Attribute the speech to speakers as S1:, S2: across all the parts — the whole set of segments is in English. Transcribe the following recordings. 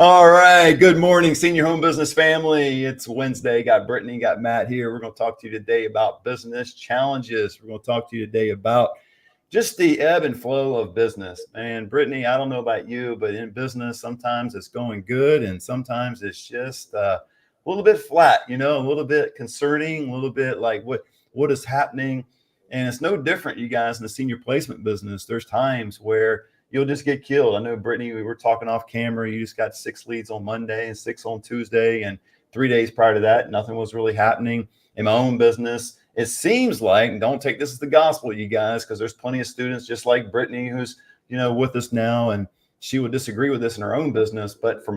S1: All right. Good morning, Senior Home Business family. It's Wednesday. Got Brittany, got Matt here. We're going to talk to you today about business challenges. We're going to talk to you today about just the ebb and flow of business. And Brittany, I don't know about you, but in business, sometimes it's going good and sometimes it's just a little bit flat, a little bit concerning, a little bit like what is happening. And it's no different, you guys, in the senior placement business. There's times where you'll just get killed. I know, Brittany, we were talking off camera. You just got 6 leads on Monday and 6 on Tuesday. And 3 days prior to that, nothing was really happening in my own business. It seems like, and don't take this as the gospel, you guys, because there's plenty of students just like Brittany who's, with us now, and she would disagree with this in her own business. But for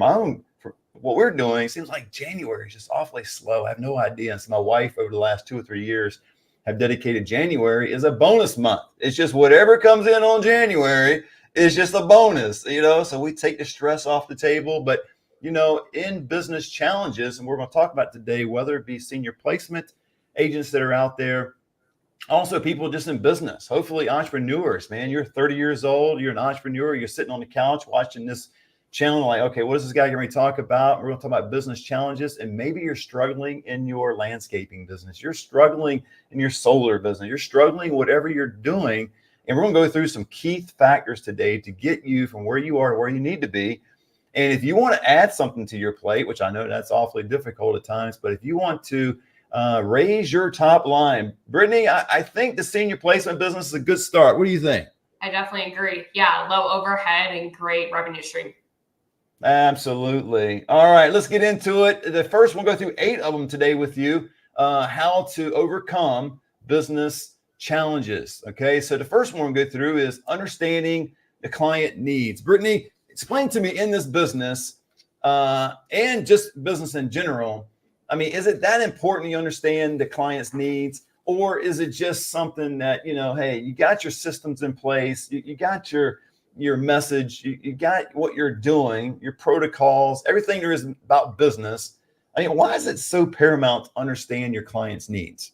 S1: what we're doing, it seems like January is just awfully slow. I have no idea. And so my wife, over the last 2 or 3 years, have dedicated January as a bonus month. It's just whatever comes in on January is just a bonus, so we take the stress off the table. But, in business challenges, and we're going to talk about today, whether it be senior placement agents that are out there, also people just in business, hopefully entrepreneurs, man, you're 30 years old, you're an entrepreneur, you're sitting on the couch watching this channel like, okay, what is this guy going to talk about? We're going to talk about business challenges. And maybe you're struggling in your landscaping business. You're struggling in your solar business. You're struggling whatever you're doing. And we're going to go through some key factors today to get you from where you are to where you need to be. And if you want to add something to your plate, which I know that's awfully difficult at times, but if you want to raise your top line, Brittany, I think the senior placement business is a good start. What do you think?
S2: I definitely agree. Yeah, low overhead and great revenue stream.
S1: Absolutely. All right, let's get into it. The first, we'll go through 8 of them today with you, how to overcome business challenges. Okay, so the first one we'll go through is understanding the client needs. Brittany, explain to me in this business and just business in general. I mean, is it that important you understand the client's needs, or is it just something that, hey, you got your systems in place, you got your message, you got what you're doing, your protocols, everything there is about business. I mean, why is it so paramount to understand your client's needs?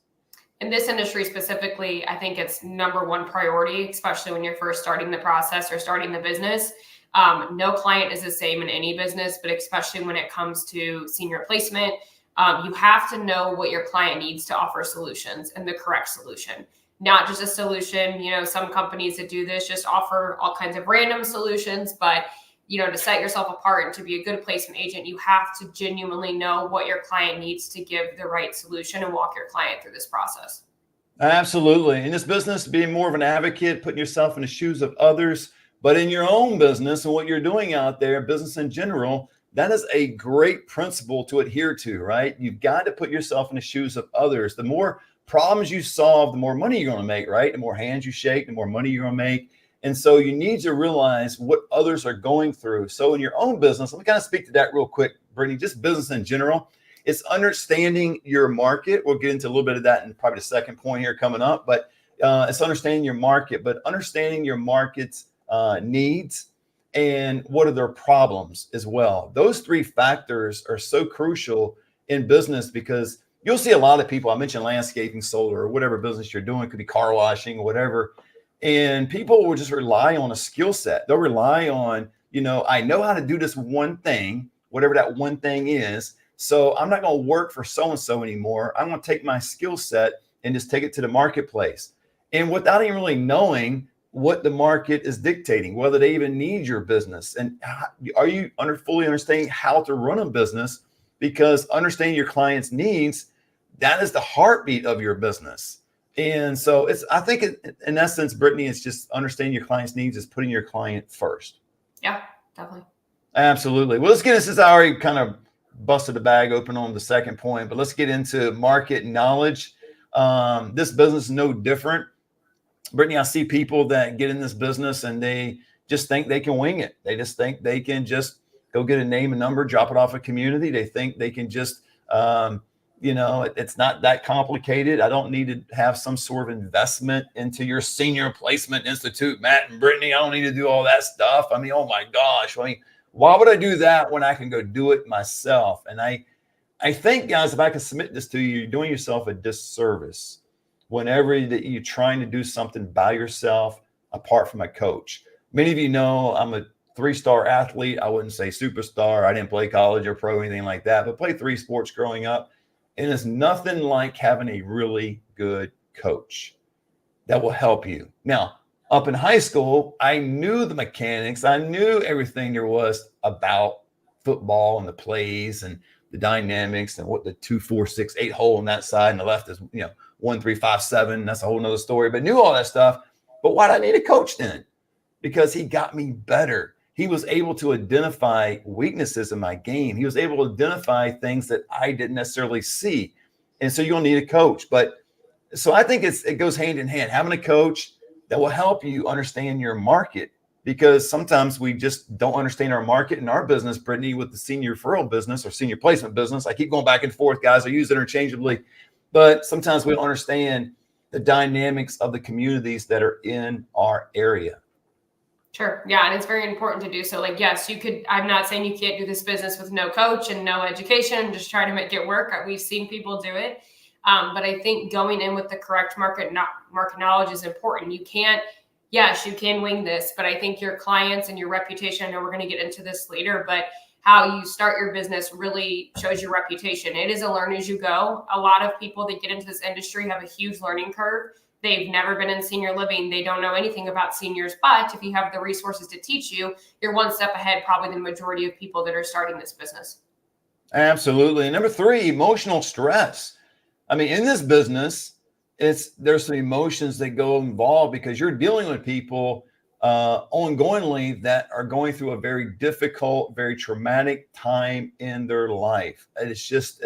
S2: In this industry specifically, I think it's number one priority, especially when you're first starting the process or starting the business. No client is the same in any business, but especially when it comes to senior placement, you have to know what your client needs to offer solutions and the correct solution. Not just a solution, some companies that do this just offer all kinds of random solutions, but to set yourself apart and to be a good placement agent, you have to genuinely know what your client needs to give the right solution and walk your client through this process.
S1: Absolutely. In this business, being more of an advocate, putting yourself in the shoes of others, but in your own business and what you're doing out there, business in general, that is a great principle to adhere to, right? You've got to put yourself in the shoes of others. The more problems you solve, the more money you're going to make, right? The more hands you shake, the more money you're going to make. And so you need to realize what others are going through. So in your own business, let me kind of speak to that real quick, Brittany, just business in general. It's understanding your market. We'll get into a little bit of that in probably the second point here coming up, but it's understanding your market, but understanding your market's needs and what are their problems as well. Those 3 factors are so crucial in business because you'll see a lot of people, I mentioned landscaping, solar, or whatever business you're doing, it could be car washing or whatever. And people will just rely on a skill set. They'll rely on, I know how to do this one thing, whatever that one thing is. So I'm not going to work for so-and-so anymore. I'm going to take my skill set and just take it to the marketplace. And without even really knowing what the market is dictating, whether they even need your business. And are you fully understanding how to run a business? Because understanding your client's needs, that is the heartbeat of your business. And so I think in essence, Brittany, it's just understanding your client's needs is putting your client first.
S2: Yeah, definitely.
S1: Absolutely. Well, let's get into this. I already kind of busted the bag open on the second point, but let's get into market knowledge. This business is no different. Brittany, I see people that get in this business and they just think they can wing it. They just think they can just go get a name and number, drop it off a community. They think they can just, it's not that complicated. I don't need to have some sort of investment into your senior placement institute, Matt and Brittany. I don't need to do all that stuff. I mean, oh my gosh. I mean, why would I do that when I can go do it myself? And I think, guys, if I can submit this to you, you're doing yourself a disservice whenever that you're trying to do something by yourself apart from a coach. Many of you know I'm a 3-star athlete. I wouldn't say superstar. I didn't play college or pro or anything like that, but played 3 sports growing up. And it's nothing like having a really good coach that will help you. Now, up in high school, I knew the mechanics. I knew everything there was about football and the plays and the dynamics and what the 2, 4, 6, 8 hole on that side and the left is, 1, 3, 5, 7. That's a whole nother story, but knew all that stuff. But why did I need a coach then? Because he got me better. He was able to identify weaknesses in my game. He was able to identify things that I didn't necessarily see. And so you'll need a coach. But so I think it goes hand in hand, having a coach that will help you understand your market, because sometimes we just don't understand our market in our business, Brittany, with the senior referral business or senior placement business. I keep going back and forth, guys. I use it interchangeably, but sometimes we don't understand the dynamics of the communities that are in our area.
S2: Sure. Yeah. And it's very important to do so. Like, yes, you could, I'm not saying you can't do this business with no coach and no education, just try to make it work. We've seen people do it. But I think going in with the correct market knowledge is important. You can't, yes, you can wing this, but I think your clients and your reputation, I know we're going to get into this later, but how you start your business really shows your reputation. It is a learn as you go. A lot of people that get into this industry have a huge learning curve. They've never been in senior living. They don't know anything about seniors, but if you have the resources to teach you, you're one step ahead, probably the majority of people that are starting this business.
S1: Absolutely. And number 3, emotional stress. I mean, in this business, there's some emotions that go involved because you're dealing with people ongoingly that are going through a very difficult, very traumatic time in their life. It's just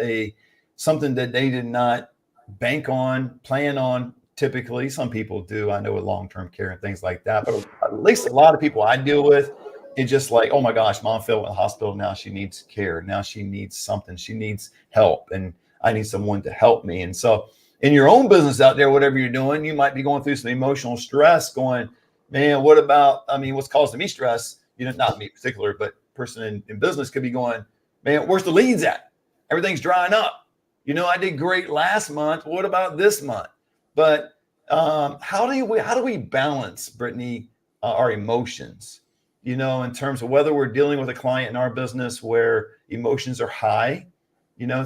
S1: something that they did not bank on, plan on. Typically, some people do. I know with long-term care and things like that, but at least a lot of people I deal with, it's just like, oh my gosh, mom fell in the hospital. Now she needs care. Now she needs something. She needs help. And I need someone to help me. And so in your own business out there, whatever you're doing, you might be going through some emotional stress going, man, what's causing me stress? Not me in particular, but person in business could be going, man, where's the leads at? Everything's drying up. I did great last month. What about this month? But how do we balance, Brittany, our emotions, in terms of whether we're dealing with a client in our business where emotions are high,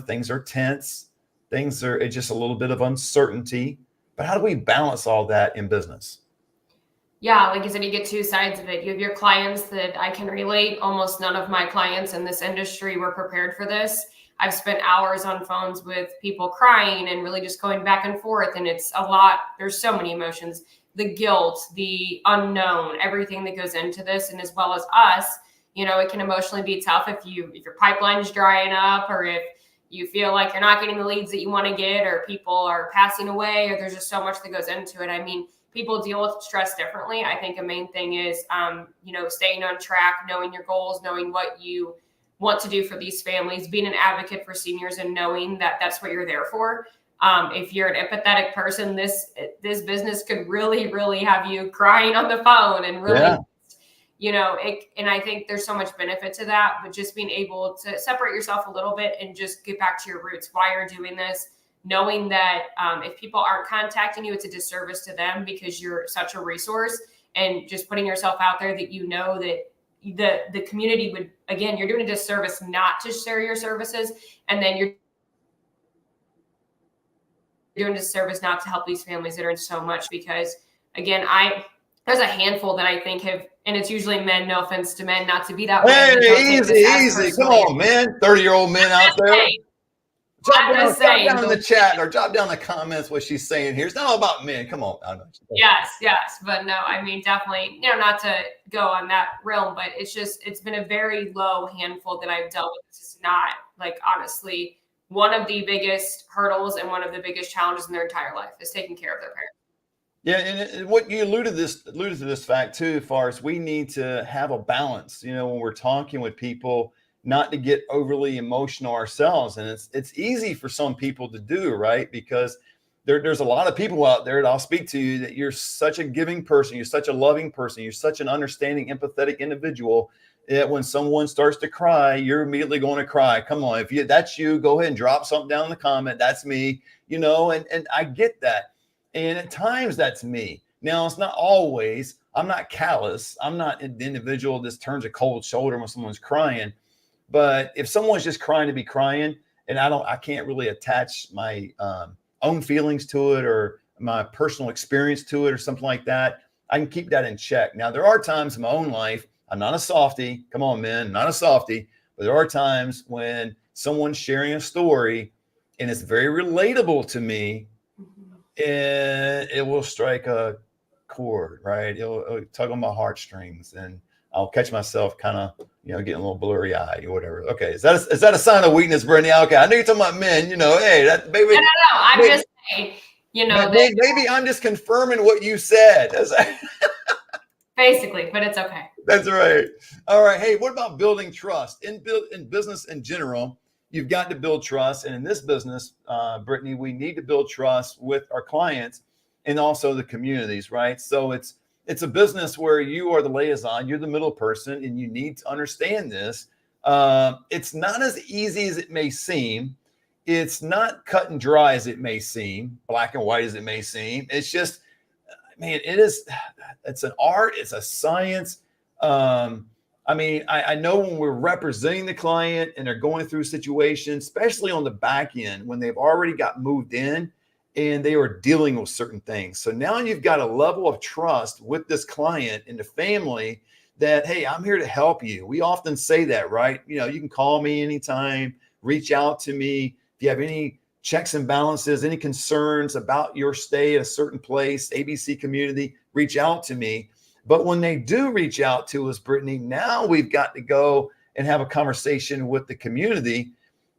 S1: things are tense, it's just a little bit of uncertainty, but how do we balance all that in business?
S2: Yeah, like you said, you get 2 sides of it. You have your clients that I can relate. Almost none of my clients in this industry were prepared for this. I've spent hours on phones with people crying and really just going back and forth. And it's a lot. There's so many emotions, the guilt, the unknown, everything that goes into this. And as well as us, it can emotionally be tough if your pipeline is drying up, or if you feel like you're not getting the leads that you want to get, or people are passing away, or there's just so much that goes into it. I mean, people deal with stress differently. I think a main thing is, staying on track, knowing your goals, knowing what you want to do for these families, being an advocate for seniors and knowing that that's what you're there for. If you're an empathetic person, this business could really, really have you crying on the phone and really, and I think there's so much benefit to that, but just being able to separate yourself a little bit and just get back to your roots, why you're doing this, knowing that if people aren't contacting you, it's a disservice to them because you're such a resource, and just putting yourself out there that that the community would, again, you're doing a disservice not to share your services, and then you're doing a disservice not to help these families that are in so much, because again, there's a handful that I think have, and it's usually men, no offense to men, not to be that way.
S1: Hey, easy. Come on, man. 30-year-old men out there. Drop down in the chat or drop down in the comments what she's saying here. It's not all about men. Come on.
S2: Yes. But no, I mean, definitely, not to go on that realm, but it's been a very low handful that I've dealt with. It's not, like, honestly, one of the biggest hurdles and one of the biggest challenges in their entire life is taking care of their parents.
S1: Yeah, and what you alluded to this fact too, as far as we need to have a balance, when we're talking with people, not to get overly emotional ourselves. And it's easy for some people to do, right? Because there's a lot of people out there that I'll speak to you that you're such a giving person, you're such a loving person, you're such an understanding, empathetic individual that when someone starts to cry, you're immediately going to cry. Come on, if that's you, go ahead and drop something down in the comment. That's me, and I get that. And at times that's me. Now, it's not always. I'm not callous. I'm not the individual that turns a cold shoulder when someone's crying. But if someone's just crying to be crying, and I can't really attach my own feelings to it or my personal experience to it or something like that, I can keep that in check. Now, there are times in my own life, I'm not a softie. Come on, man, not a softie. But there are times when someone's sharing a story and it's very relatable to me, and it will strike a chord, right? It'll tug on my heartstrings, and I'll catch myself kind of, getting a little blurry eyed or whatever. Okay, is that a sign of weakness, Brittany? Okay, I know you're talking about men. Hey, that maybe.
S2: No. I'm just saying,
S1: maybe I'm just confirming what you said.
S2: Basically, but it's okay.
S1: That's right. All right. Hey, what about building trust in business in general? You've got to build trust, and in this business, Brittany, we need to build trust with our clients and also the communities, right? So it's a business where you are the liaison, you're the middle person, and you need to understand this. It's not as easy as it may seem. It's not cut and dry as it may seem, black and white as it may seem. It's just, man, it's an art, it's a science. I know when we're representing the client and they're going through situations, especially on the back end, when they've already got moved in and they are dealing with certain things. So now you've got a level of trust with this client and the family that, hey, I'm here to help you. We often say that, right? You can call me anytime, reach out to me. If you have any checks and balances, any concerns about your stay at a certain place, ABC community, reach out to me. But when they do reach out to us, Brittany, now we've got to go and have a conversation with the community.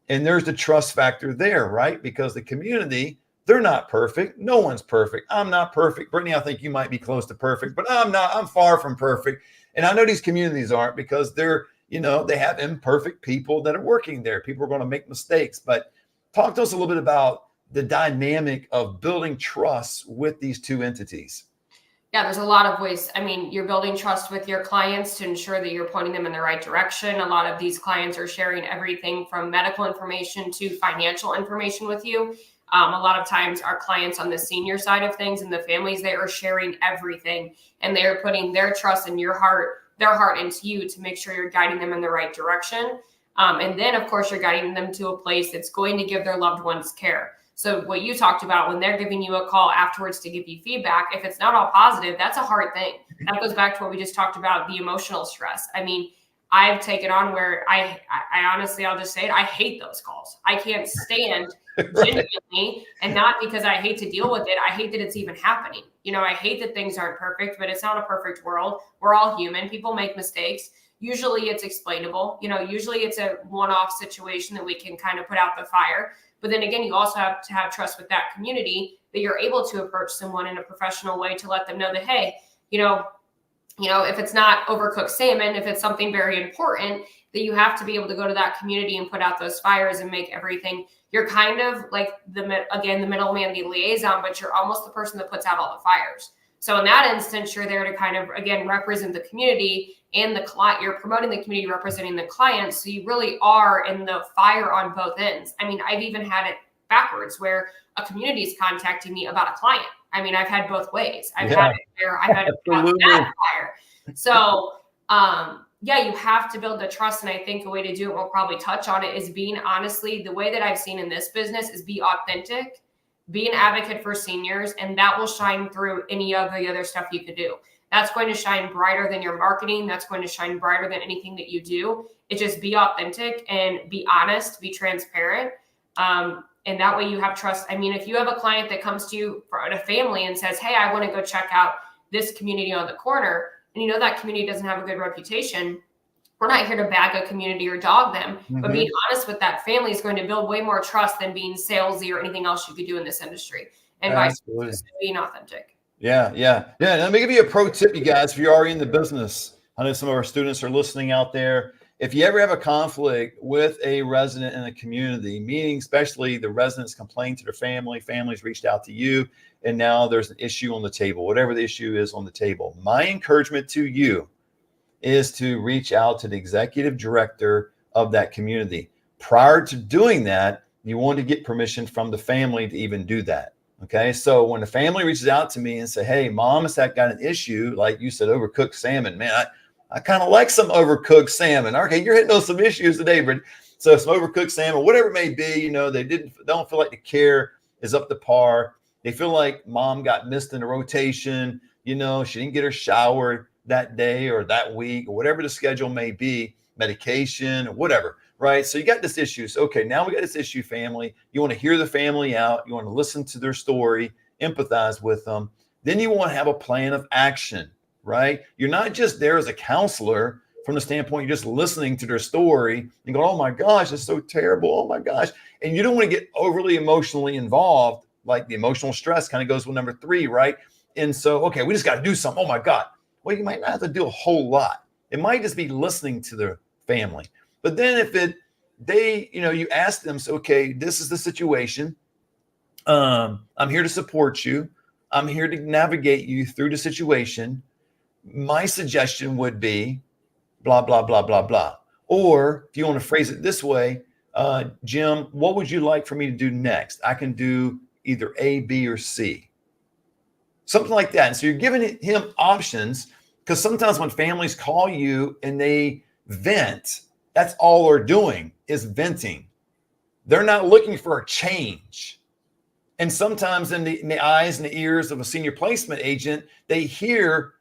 S1: And there's the trust factor there, right? Because the community, they're not perfect. No one's perfect. I'm not perfect. Brittany, I think you might be close to perfect, but I'm not. I'm far from perfect. And I know these communities aren't, because they're, they have imperfect people that are working there. People are going to make mistakes. But talk to us a little bit about the dynamic of building trust with these two entities.
S2: Yeah, there's a lot of ways. You're building trust with your clients to ensure that you're pointing them in the right direction. A lot of these clients are sharing everything from medical information to financial information with you. A lot of times our clients on the senior side of things and the families, they are sharing everything, and they are putting their trust in their heart into you to make sure you're guiding them in the right direction. And then, of course, you're guiding them to a place that's going to give their loved ones care. So what you talked about, when they're giving you a call afterwards to give you feedback, if it's not all positive, that's a hard thing. That goes back to what we just talked about, the emotional stress. I've taken on where I honestly, I'll just say it, I hate those calls. I can't stand genuinely, and not because I hate to deal with it. I hate that it's even happening. I hate that things aren't perfect, but it's not a perfect world. We're all human. People make mistakes. Usually it's explainable. Usually it's a one-off situation that we can kind of put out the fire. But then again, you also have to have trust with that community that you're able to approach someone in a professional way to let them know that, hey, if it's not overcooked salmon, if it's something very important, that you have to be able to go to that community and put out those fires and make everything. You're kind of like the middleman, the liaison, but you're almost the person that puts out all the fires. So in that instance, you're there to kind of, again, represent the community and the client. You're promoting the community, representing the client. So you really are in the fire on both ends. I've even had it backwards where a community is contacting me about a client. I've had both ways. I've had it where I've had to put out that fire. So, you have to build the trust. And I think a way to do it, we'll probably touch on it, is being honestly, the way that I've seen in this business is be authentic. Be an advocate for seniors, and that will shine through any of the other stuff you could do. That's going to shine brighter than your marketing. That's going to shine brighter than anything that you do. It just be authentic and be honest, be transparent. And that way you have trust. If you have a client that comes to you for a family and says, hey, I want to go check out this community on the corner, and that community doesn't have a good reputation, we're not here to bag a community or dog them, but being honest with that family is going to build way more trust than being salesy or anything else you could do in this industry. And vice versa, being authentic.
S1: Yeah. Let me give you a pro tip, you guys, if you're already in the business. I know some of our students are listening out there. If you ever have a conflict with a resident in a community, meaning especially the residents complain to their families reached out to you, and now there's an issue on the table, whatever the issue is on the table, my encouragement to you is to reach out to the executive director of that community. Prior to doing that, you want to get permission from the family to even do that. Okay. So when the family reaches out to me and say, hey, mom has got an issue, like you said, overcooked salmon, man, I kind of like some overcooked salmon. Okay. You're hitting on some issues today, but so some overcooked salmon, whatever it may be, they don't feel like the care is up to par. They feel like mom got missed in the rotation. She didn't get her shower that day or that week or whatever the schedule may be, medication or whatever. Right. So you got this issue. So, okay, now we got this issue, family. You want to hear the family out. You want to listen to their story, empathize with them. Then you want to have a plan of action, right? You're not just there as a counselor from the standpoint, you're just listening to their story and go, oh my gosh, it's so terrible. Oh my gosh. And you don't want to get overly emotionally involved. Like the emotional stress kind of goes with number 3, right? And so, okay, we just got to do something. Oh my God. Well, you might not have to do a whole lot. It might just be listening to the family. But then if you ask them, so, okay, this is the situation. I'm here to support you. I'm here to navigate you through the situation. My suggestion would be blah, blah, blah, blah, blah. Or if you want to phrase it this way, Jim, what would you like for me to do next? I can do either A, B, or C. Something like that. And so you're giving him options, because sometimes when families call you and they vent, that's all they're doing is venting. They're not looking for a change. And sometimes in the eyes and the ears of a senior placement agent, they hear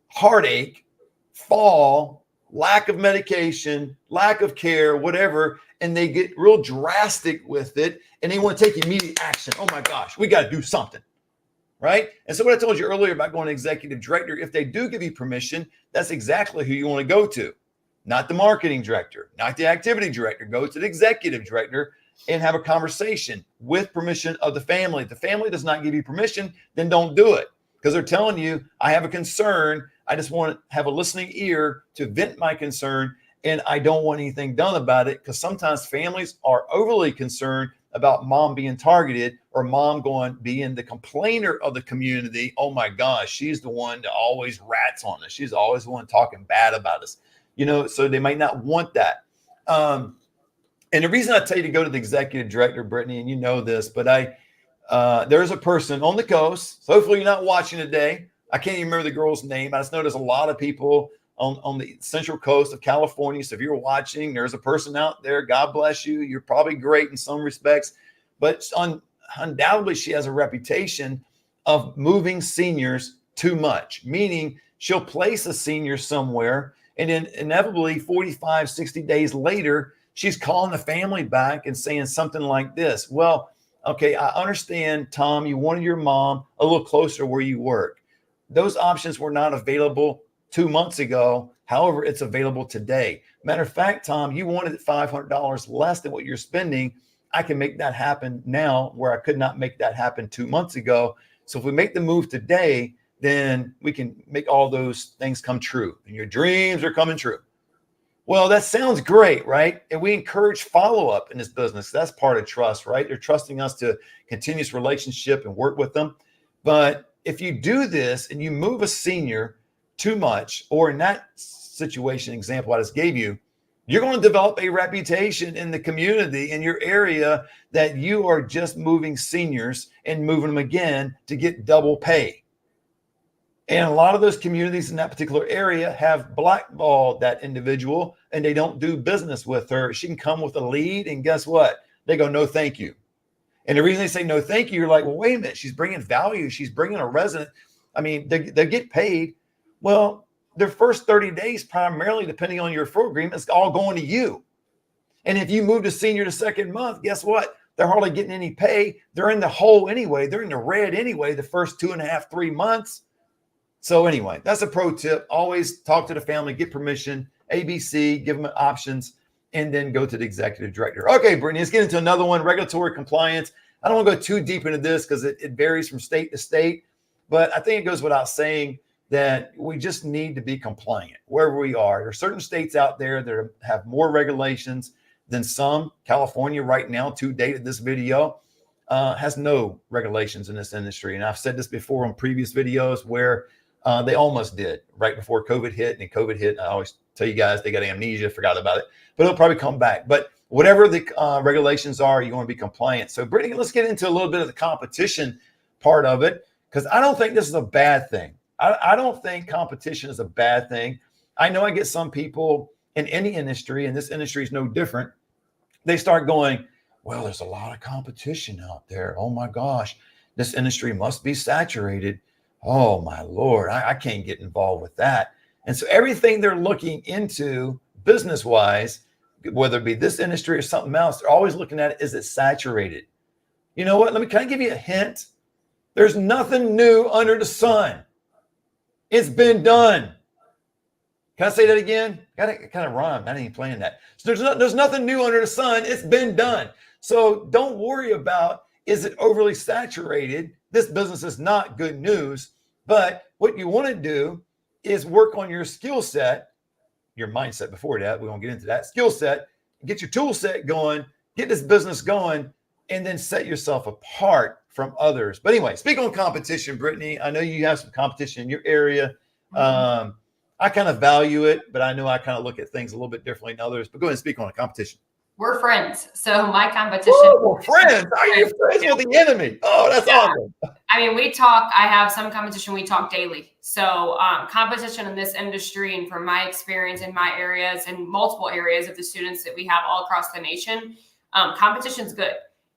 S1: heartache, fall, lack of medication, lack of care, whatever, and they get real drastic with it, and they want to take immediate action. Oh my gosh, we got to do something, right? And so what I told you earlier about going to executive director, if they do give you permission, that's exactly who you want to go to. Not the marketing director, not the activity director. Go to the executive director and have a conversation with permission of the family. If the family does not give you permission, then don't do it, because they're telling you, I have a concern. I just want to have a listening ear to vent my concern, and I don't want anything done about it, because sometimes families are overly concerned about mom being targeted or mom being the complainer of the community. Oh my gosh, she's the one that always rats on us. She's always the one talking bad about us. So they might not want that. And the reason I tell you to go to the executive director, Brittany, and you know this, but there's a person on the coast. So hopefully you're not watching today. I can't even remember the girl's name. I just know there's a lot of people on the central coast of California. So if you're watching, there's a person out there. God bless you. You're probably great in some respects, but undoubtedly she has a reputation of moving seniors too much, meaning she'll place a senior somewhere, and then inevitably 45, 60 days later, she's calling the family back and saying something like this. Well, okay, I understand, Tom, you wanted your mom a little closer to where you work. Those options were not available 2 months ago. However, it's available today. Matter of fact, Tom, you wanted $500 less than what you're spending. I can make that happen now, where I could not make that happen 2 months ago. So if we make the move today, then we can make all those things come true, and your dreams are coming true. Well, that sounds great, right? And we encourage follow-up in this business. That's part of trust, right? They're trusting us to continue this relationship and work with them. But if you do this and you move a senior too much, or in that situation example I just gave you, you're going to develop a reputation in the community, in your area, that you are just moving seniors and moving them again to get double pay. And a lot of those communities in that particular area have blackballed that individual, and they don't do business with her. She can come with a lead, and guess what? They go, no, thank you. And the reason they say no, thank you, you're like, well, wait a minute. She's bringing value. She's bringing a resident. I mean, they get paid. Well, their first 30 days, primarily, depending on your referral agreement, it's all going to you. And if you move to senior the second month, guess what? They're hardly getting any pay. They're in the hole anyway. They're in the red anyway, the first 2.5, 3 months. So anyway, that's a pro tip. Always talk to the family, get permission, ABC, give them options, and then go to the executive director. Okay, Brittany, let's get into another one, regulatory compliance. I don't want to go too deep into this because it varies from state to state, but I think it goes without saying that we just need to be compliant wherever we are. There are certain states out there that have more regulations than some. California right now, to date of this video, has no regulations in this industry. And I've said this before on previous videos where they almost did right before COVID hit, and COVID hit. I always tell you guys they got amnesia, forgot about it, but it'll probably come back. But whatever the regulations are, you want to be compliant. So Brittany, let's get into a little bit of the competition part of it, because I don't think this is a bad thing. I don't think competition is a bad thing. I know I get some people in any industry, and this industry is no different. They start going, well, there's a lot of competition out there. Oh my gosh, this industry must be saturated. Oh my Lord, I can't get involved with that. And so everything they're looking into business-wise, whether it be this industry or something else, they're always looking at it, is it saturated? You know what? Can I give you a hint? There's nothing new under the sun. It's been done. Can I say that again? Got it kind of rhymed. I didn't even plan that. So there's nothing new under the sun. It's been done. So don't worry about, is it overly saturated? This business is not good news. But what you want to do is work on your skill set, your mindset before that. We won't get into that. Skill set, get your tool set going, get this business going, and then set yourself apart from others. But anyway, speak on competition, Brittany. I know you have some competition in your area. I kind of value it, but I know I kind of look at things a little bit differently than others. But go ahead and speak on a competition.
S2: We're friends. So my competition.
S1: Oh, friends. Are you friends with the enemy? Oh, that's awesome.
S2: I mean, we talk, I have some competition, we talk daily. So competition in this industry, and from my experience in my areas and multiple areas of the students that we have all across the nation, competition's good.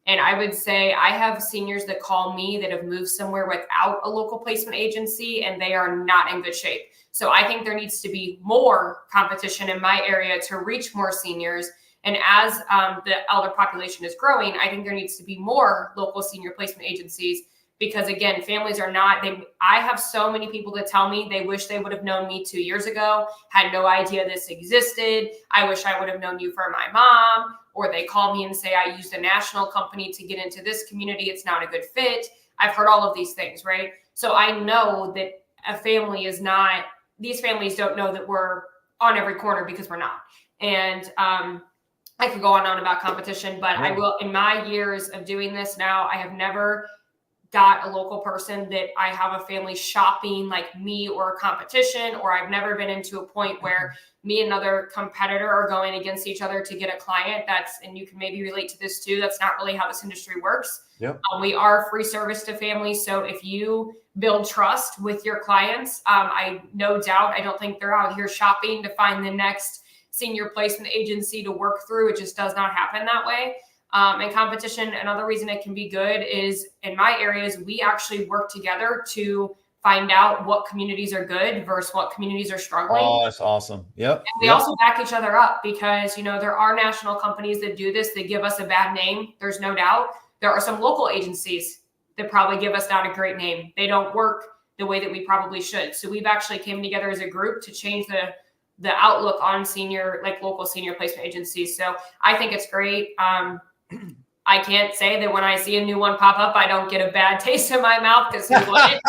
S2: And I would say I have seniors that call me that have moved somewhere without a local placement agency, and they are not in good shape. So I think there needs to be more competition in my area to reach more seniors. And as the elder population is growing, I think there needs to be more local senior placement agencies, because again, families are not, I have so many people that tell me they wish they would have known me 2 years ago, had no idea this existed. I wish I would have known you for my mom. Or they call me and say, I used a national company to get into this community. It's not a good fit. I've heard all of these things, right? So I know that a family is not, these families don't know that we're on every corner, because we're not. And I could go on and on about competition, but I will, in my years of doing this now, I have never got a local person that I have a family shopping like me or a competition, or I've never been into a point where me and another competitor are going against each other to get a client. And you can maybe relate to this too. That's not really how this industry works.
S1: Yep.
S2: We are free service to families. So if you build trust with your clients, I no doubt, I don't think they're out here shopping to find the next senior placement agency to work through. It just does not happen that way. And competition, another reason it can be good is in my areas, we actually work together to find out what communities are good versus what communities are struggling.
S1: Oh, that's awesome. Yep.
S2: And we also back each other up, because, there are national companies that do this. They give us a bad name. There's no doubt. There are some local agencies that probably give us not a great name. They don't work the way that we probably should. So we've actually came together as a group to change the outlook on local senior placement agencies. So I think it's great. I can't say that when I see a new one pop up, I don't get a bad taste in my mouth, because who wouldn't?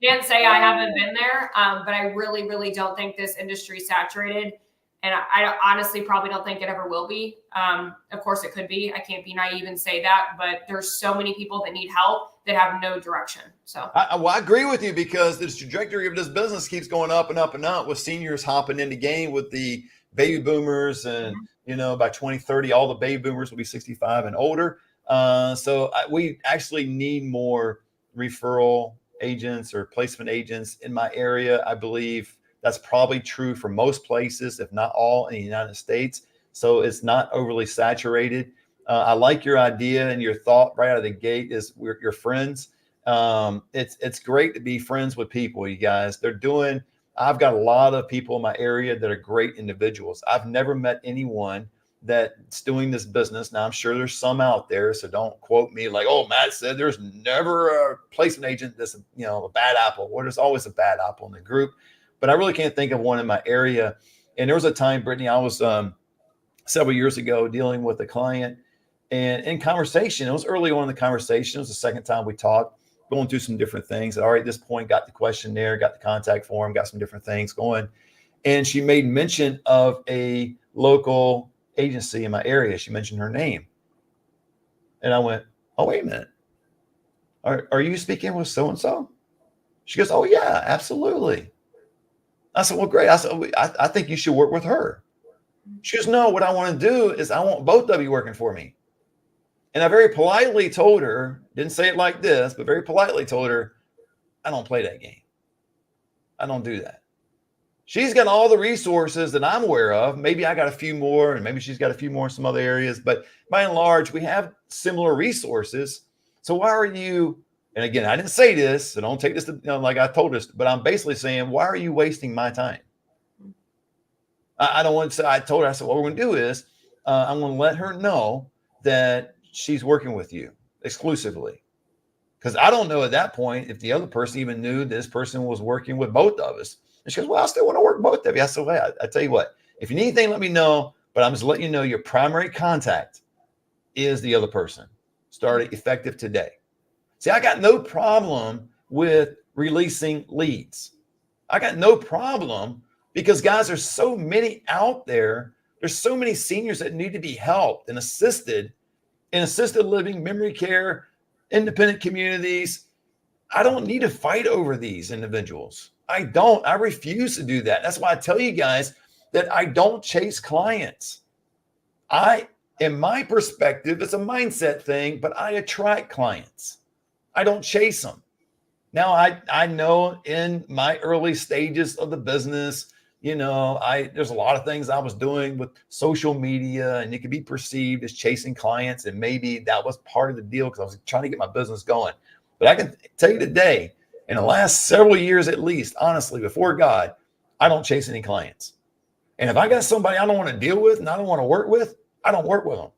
S2: Can't say I haven't been there, but I really, really don't think this industry is saturated. And I honestly probably don't think it ever will be. Of course, it could be. I can't be naive and say that, but there's so many people that need help that have no direction. So
S1: I agree with you, because the trajectory of this business keeps going up and up and up, with seniors hopping in the game with the baby boomers, and by 2030, all the baby boomers will be 65 and older. So we actually need more referral agents or placement agents in my area. I believe that's probably true for most places, if not all, in the United States. So it's not overly saturated. I like your idea and your thought right out of the gate is your friends. It's great to be friends with people, you guys. I've got a lot of people in my area that are great individuals. I've never met anyone that's doing this business. Now, I'm sure there's some out there, so don't quote me like, oh, Matt said there's never a placement agent that's, a bad apple. Well, there's always a bad apple in the group, but I really can't think of one in my area. And there was a time, Brittany, I was several years ago dealing with a client, and in conversation, it was early on in the conversation. It was the second time we talked, going through some different things. All right, at this point, got the questionnaire, got the contact form, got some different things going. And she made mention of a local agency in my area. She mentioned her name. And I went, oh, wait a minute. Are you speaking with so-and-so? She goes, oh, yeah, absolutely. I said, well, great. I said, I think you should work with her. She goes, no, what I want to do is I want both of you working for me. And I very politely told her, didn't say it like this, but very politely told her, I don't play that game. I don't do that. She's got all the resources that I'm aware of. Maybe I got a few more, and maybe she's got a few more in some other areas, but by and large, we have similar resources. So why are you, and again, I didn't say this, so don't take this to, like I told us, but I'm basically saying, why are you wasting my time? I don't want to say, I told her, I said, what we're going to do is I'm going to let her know that she's working with you exclusively. Because I don't know at that point if the other person even knew this person was working with both of us. And she goes, well, I still want to work both of you. I said, well, I tell you what, if you need anything, let me know. But I'm just letting you know your primary contact is the other person. Starting effective today. See, I got no problem with releasing leads. I got no problem because, guys, there's so many out there. There's so many seniors that need to be helped and assisted in assisted living, memory care, independent communities. I don't need to fight over these individuals. I don't. I refuse to do that. That's why I tell you guys that I don't chase clients. In my perspective, it's a mindset thing, but I attract clients. I don't chase them. Now, I know in my early stages of the business, there's a lot of things I was doing with social media, and it could be perceived as chasing clients. And maybe that was part of the deal because I was trying to get my business going. But I can tell you today, in the last several years at least, honestly, before God, I don't chase any clients. And if I got somebody I don't want to deal with and I don't want to work with, I don't work with them.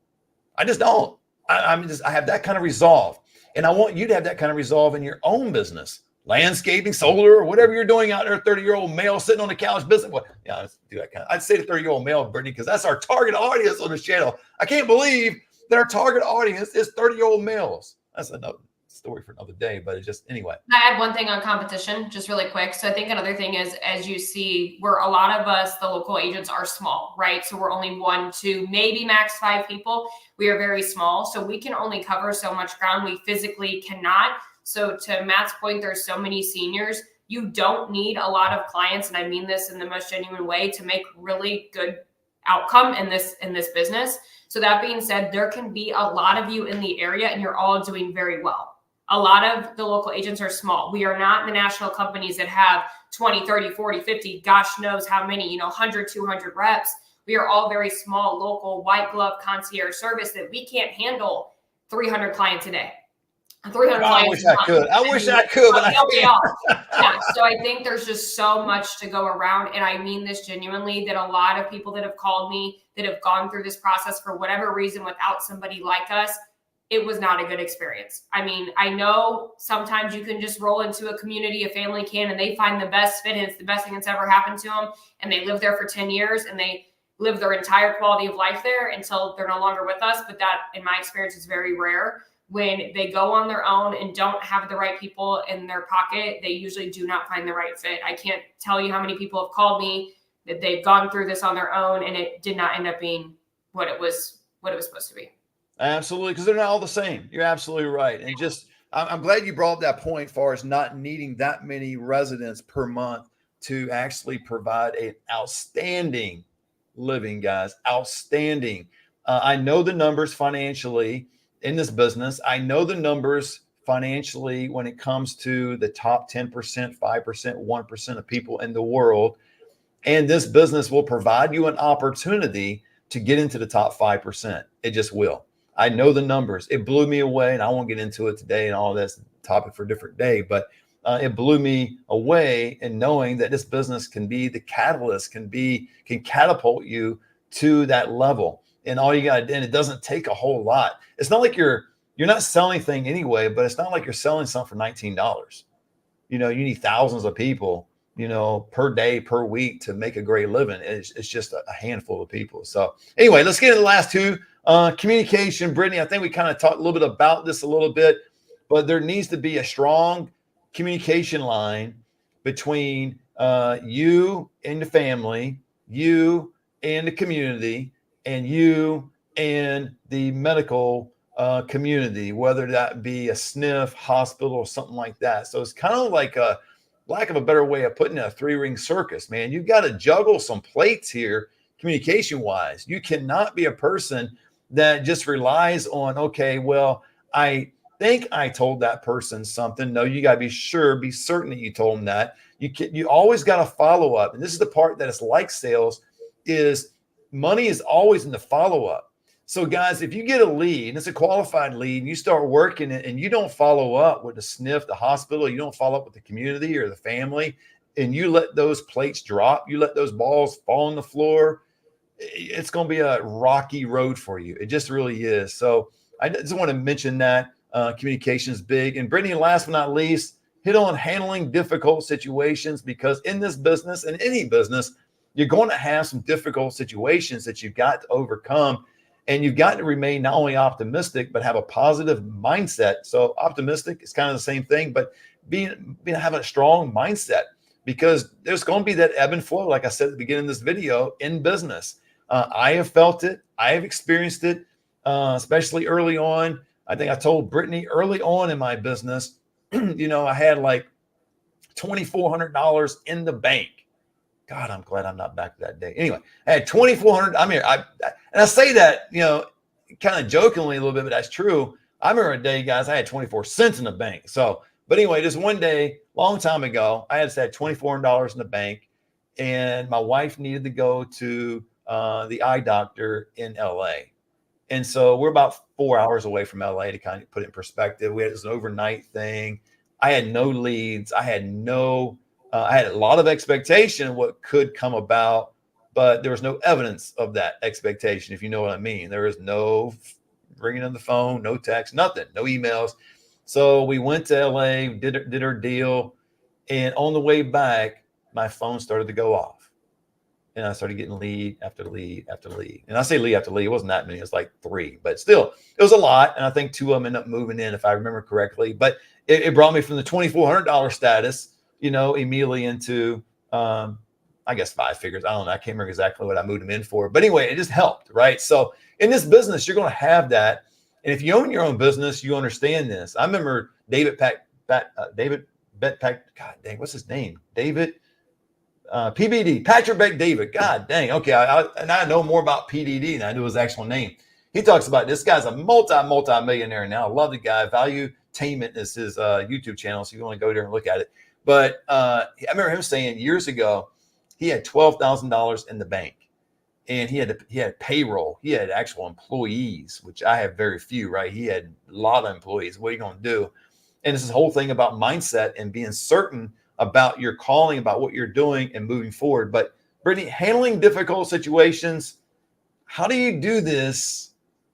S1: I just don't. I have that kind of resolve. And I want you to have that kind of resolve in your own business. Landscaping, solar, or whatever you're doing out there, 30-year-old male sitting on the couch business. Well, yeah, let's do that kind of. I'd say the 30-year-old male, Brittany, because that's our target audience on this channel. I can't believe that our target audience is 30-year-old males. That's another story for another day, but it's just, anyway.
S2: I add one thing on competition, just really quick. So I think another thing is, as you see, where a lot of us, the local agents, are small, right? So we're only 1, 2, maybe max 5 people. We are very small. So we can only cover so much ground. We physically cannot. So to Matt's point, there's so many seniors. You don't need a lot of clients, and I mean this in the most genuine way, to make really good outcome in this business. So that being said, there can be a lot of you in the area and you're all doing very well. A lot of the local agents are small. We are not the national companies that have 20, 30, 40, 50, gosh knows how many, 100, 200 reps. We are all very small, local, white glove concierge service that we can't handle 300 clients a day. 300
S1: I wish I could. But I can't.
S2: Yeah. So I think there's just so much to go around. And I mean this genuinely, that a lot of people that have called me that have gone through this process for whatever reason without somebody like us, it was not a good experience. I mean, I know sometimes you can just roll into a community, a family can, and they find the best fit, and it's the best thing that's ever happened to them. And they live there for 10 years and they live their entire quality of life there until they're no longer with us. But that, in my experience, is very rare. When they go on their own and don't have the right people in their pocket, they usually do not find the right fit. I can't tell you how many people have called me that they've gone through this on their own and it did not end up being what it was supposed to be.
S1: Absolutely, because they're not all the same. You're absolutely right. And just, I'm glad you brought up that point as far as not needing that many residents per month to actually provide an outstanding living, guys. Outstanding. I know the numbers financially in this business. I know the numbers financially when it comes to the top 10%, 5%, 1% of people in the world. And this business will provide you an opportunity to get into the top 5%. It just will. I know the numbers. It blew me away, and I won't get into it today and all that's topic for a different day, but it blew me away in knowing that this business can be the catalyst, can catapult you to that level. And all you got to do, and it doesn't take a whole lot. It's not like you're not selling anything anyway, but it's not like you're selling something for $19. You need thousands of people, per day, per week to make a great living. It's just a handful of people. So anyway, let's get into the last two. Communication, Brittany, I think we kind of talked a little bit about this a little bit, but there needs to be a strong communication line between you and the family, you and the community, and you and the medical community, whether that be a SNF, hospital, or something like that. So it's kind of like a lack of a better way of putting it, a 3-ring circus, man. You've got to juggle some plates here communication wise. You cannot be a person that just relies on, okay, well, I think I told that person something. No, you got to be sure, be certain that you told them that. You always got to follow up. And this is the part that is like sales, is money is always in the follow up. So guys, if you get a lead and it's a qualified lead and you start working it and you don't follow up with the SNF, the hospital, you don't follow up with the community or the family, and you let those plates drop, you let those balls fall on the floor, it's going to be a rocky road for you. It just really is. So I just want to mention that communication is big. And Brittany, last but not least, hit on handling difficult situations, because in this business and any business, you're going to have some difficult situations that you've got to overcome. And you've got to remain not only optimistic, but have a positive mindset. So optimistic is kind of the same thing, but having a strong mindset, because there's going to be that ebb and flow. Like I said at the beginning of this video, in business, I have felt it. I have experienced it, especially early on. I think I told Brittany early on in my business, I had like $2,400 in the bank. God, I'm glad I'm not back to that day. Anyway, I had 2,400. I say that, kind of jokingly a little bit, but that's true. I remember a day, guys, I had 24 cents in the bank. So, but anyway, just one day, long time ago, I had $2,400 in the bank, and my wife needed to go to the eye doctor in LA. And so we're about 4 hours away from LA, to kind of put it in perspective. We had this overnight thing. I had no leads. I had a lot of expectation of what could come about, but there was no evidence of that expectation, if you know what I mean. There was no ringing on the phone, no text, nothing, no emails. So we went to LA, did our deal, and on the way back, my phone started to go off. And I started getting lead after lead after lead. And I say lead after lead, it wasn't that many, it was like 3, but still, it was a lot. And I think 2 of them ended up moving in, if I remember correctly. But it brought me from the $2,400 status, immediately into, I guess 5 figures. I don't know. I can't remember exactly what I moved them in for, but anyway, it just helped. Right. So in this business, you're going to have that. And if you own your own business, you understand this. I remember David, God dang, what's his name? David, PBD, Patrick Bet David. God dang. Okay. And I know more about PDD than I do his actual name. He talks about this guy's a multi-millionaire now. I love the guy. Valuetainment is his YouTube channel. So you want to go there and look at it. But I remember him saying years ago, he had $12,000 in the bank, and he had payroll. He had actual employees, which I have very few, right? He had a lot of employees. What are you going to do? And it's this whole thing about mindset and being certain about your calling, about what you're doing and moving forward. But Brittany, handling difficult situations, how do you do this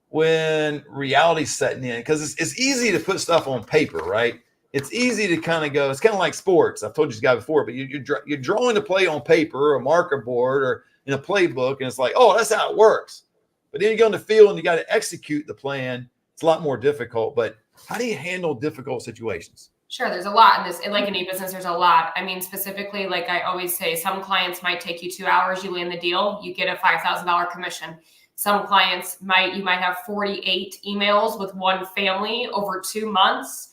S1: when reality's setting in? Because it's easy to put stuff on paper, right? It's easy to kind of go, it's kind of like sports. I've told you this guy before, but you're drawing a play on paper or a marker board or in a playbook, and it's like, oh, that's how it works. But then you go in the field and you got to execute the plan. It's a lot more difficult. But how do you handle difficult situations?
S2: Sure, there's a lot in this. And like any business, there's a lot. I mean, specifically, like I always say, some clients might take you 2 hours, you land the deal, you get a $5,000 commission. Some clients you might have 48 emails with one family over 2 months.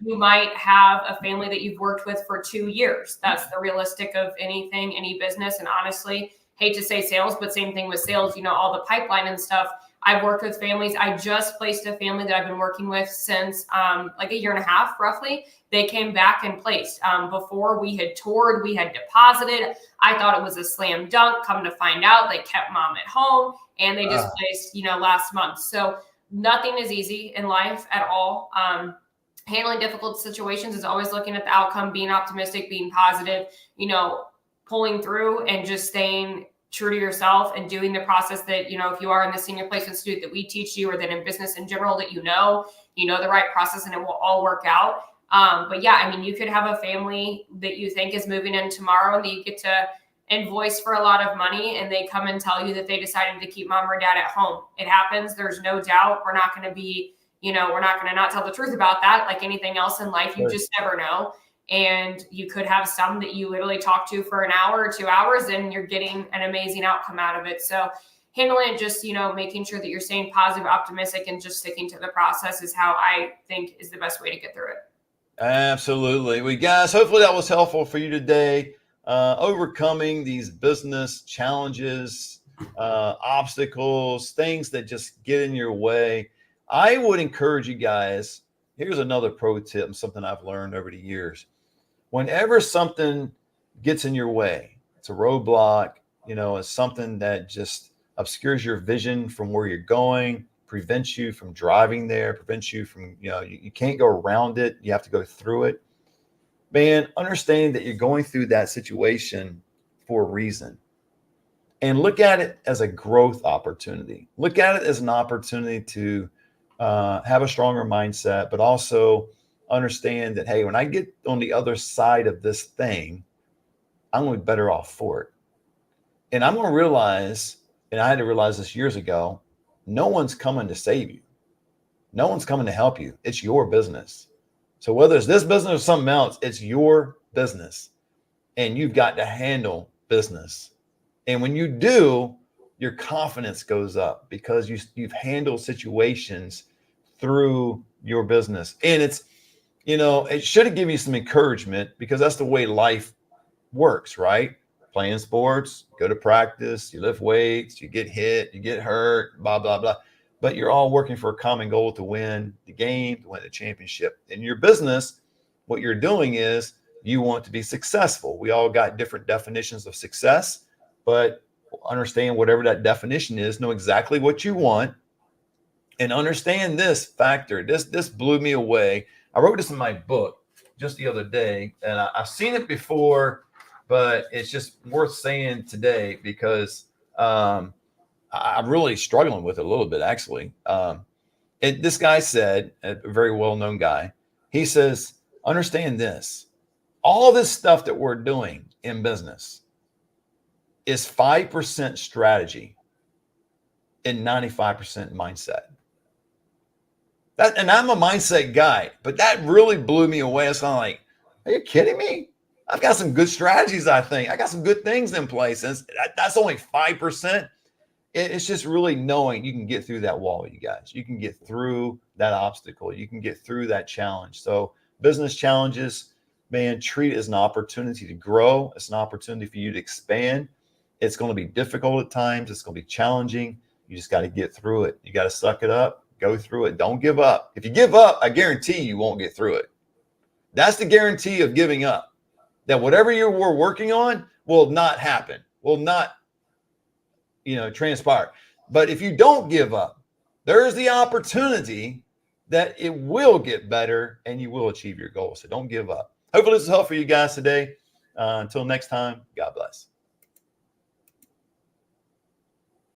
S2: You might have a family that you've worked with for 2 years. That's the realistic of anything, any business. And honestly, hate to say sales, but same thing with sales, all the pipeline and stuff. I've worked with families. I just placed a family that I've been working with since like a year and a half, roughly. They came back and placed. Before we had toured, we had deposited. I thought it was a slam dunk. Come to find out, they kept mom at home and they just placed, last month. So nothing is easy in life at all. Handling difficult situations is always looking at the outcome, being optimistic, being positive, pulling through and just staying true to yourself and doing the process that, if you are in the senior placement institute that we teach you, or that in business in general, that you know the right process and it will all work out. But yeah, I mean, you could have a family that you think is moving in tomorrow that you get to invoice for a lot of money, and they come and tell you that they decided to keep mom or dad at home. It happens. There's no doubt. We're not going to be, we're not going to not tell the truth about that. Like anything else in life, you just never know. And you could have some that you literally talk to for an hour or 2 hours and you're getting an amazing outcome out of it. So handling it, just, making sure that you're staying positive, optimistic, and just sticking to the process is how I think is the best way to get through it.
S1: Absolutely. Well, guys, hopefully that was helpful for you today. Overcoming these business challenges, obstacles, things that just get in your way. I would encourage you guys. Here's another pro tip, something I've learned over the years. Whenever something gets in your way, it's a roadblock, it's something that just obscures your vision from where you're going, prevents you from driving there, prevents you from, you can't go around it. You have to go through it. Man, understanding that you're going through that situation for a reason. And look at it as a growth opportunity. Look at it as an opportunity to have a stronger mindset, but also understand that, hey, when I get on the other side of this thing, I'm going to be better off for it. And I'm going to realize, and I had to realize this years ago, no one's coming to save you. No one's coming to help you. It's your business. So whether it's this business or something else, it's your business. And you've got to handle business. And when you do, your confidence goes up because you've handled situations through your business. And it's, it should have given you some encouragement because that's the way life works, right? Playing sports, go to practice, you lift weights, you get hit, you get hurt, blah, blah, blah. But you're all working for a common goal to win the game, to win the championship. In your business, what you're doing is you want to be successful. We all got different definitions of success, but understand whatever that definition is, know exactly what you want, and understand this factor. This blew me away. I wrote this in my book just the other day, and I've seen it before, but it's just worth saying today because I'm really struggling with it a little bit, actually. This guy said, a very well-known guy, he says, understand this. All this stuff that we're doing in business is 5% strategy and 95% mindset. And I'm a mindset guy, but that really blew me away. It's kind of like, are you kidding me? I've got some good strategies, I think. I got some good things in place. And that's only 5%. It's just really knowing you can get through that wall, you guys. You can get through that obstacle. You can get through that challenge. So business challenges, man, treat it as an opportunity to grow. It's an opportunity for you to expand. It's going to be difficult at times. It's going to be challenging. You just got to get through it. You got to suck it up, go through it. Don't give up. If you give up, I guarantee you won't get through it. That's the guarantee of giving up. That whatever you were working on will not happen, will not, transpire. But if you don't give up, there's the opportunity that it will get better and you will achieve your goals. So don't give up. Hopefully this is helpful for you guys today. Until next time, God bless.